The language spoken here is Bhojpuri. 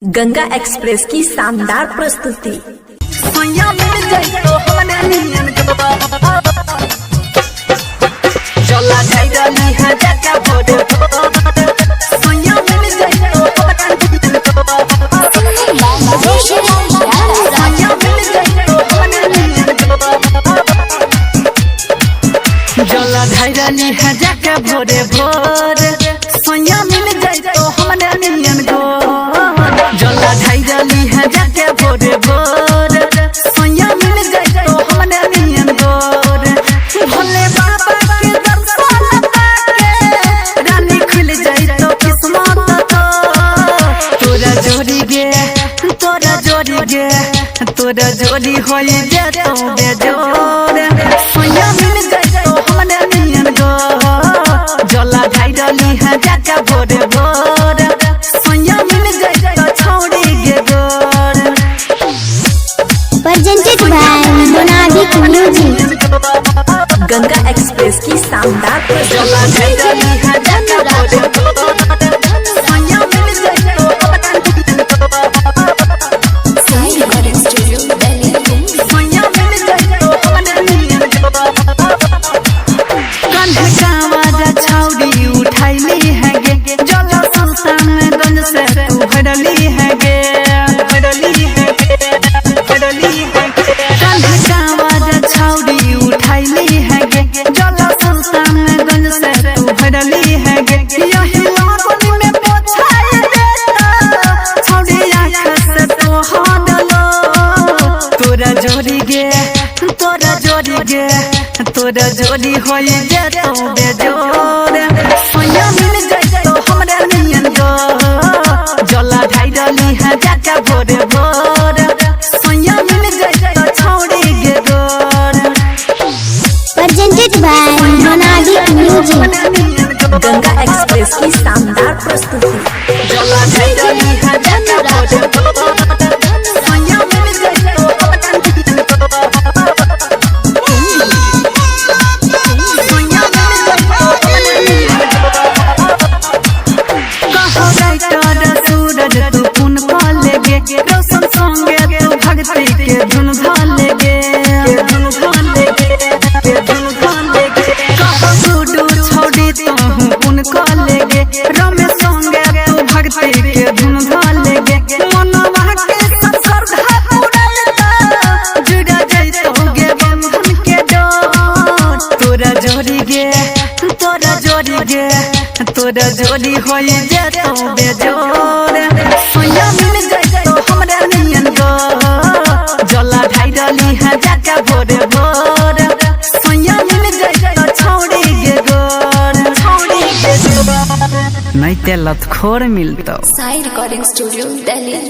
गंगा एक्सप्रेस की शानदार प्रस्तुति। जला धैरनी है जाके भोरे भोर सोया मिल जाए तो हमने नियन गो। जला धैरनी है जाके भोरे भोर सोया मिल जाए तो हमने नियन गोर। भोले बाबा के दर्शन पाके रानी खुल जाए तो किस्मत तो तोरा जोड़ी गे तोरा जोड़ी गे तोरा जोड़ी होई जे तो बेजोर सोया मिल जाए तो हमने नियन गो। जला धैरनी है जाके भोरे भोर सोया मिल जाए तो छोड़ी गे गोर। presented by Monabic Music। Ganga express की शानदार प्रस्तुति। जला धैरनी है जाके भोरे भोर सोया मिल जाए तो सोया मिल जाए तो हमने नियन गो। कंधे का आवाज छौड़ी उठाइली है गे। जला सुल्तानगंज से तू भरली है गे भरली है गे भरली है गे। कंधे का आवाज छौड़ी उठाइली है गे। जला सुल्तानगंज से तू भरली है गे। यही लागनी में पोछाई देता छौड़ी आँख से तो हाडलो। तोरा जोड़ी गे तोरा जोड़ी गे तोरा जोड़ी होई जे तो बेजोर सोया मिल जाए तो हमरे नियन गो। जला धैरनी है जाके भोरे भोर सोया मिल जाए तो छोड़ी गे गोर। presented by Monabic Music। Ganga express की शानदार प्रस्तुति। जला धैरनी है जाके भोरे भोर सोया मिल जाए तो हमरे नियन गो। सोया मिल जाए तो हमरे नियन गो। कहो राइटर सूरज तू पुन पाले गे। रोशन संगे तू भक्ति के धुन धाले गे धुन धाले गे धुन धाले गे। कहो गुडू छोड़ी तू पुन काले गे। रमेश संगे तू भक्ति के धुन धाले गे। मनवा के श्रद्धा पूरा जुड़ा जाए तो गे बंधन के डोर। तोरा जोड़ी गे तोरा जोड़ी गे तोरा जोड़ी होई जे तो बेजोर सोया मिल जाए तो हमरे नियन गो। जला धैरनी है जाके भोरे भोर सोया मिल जाए तो छोड़ी गे गोर छोड़ी गे गोर। नहीं ते लतखोर मिलतो। साई रिकॉर्डिंग स्टूडियो दिल्ली।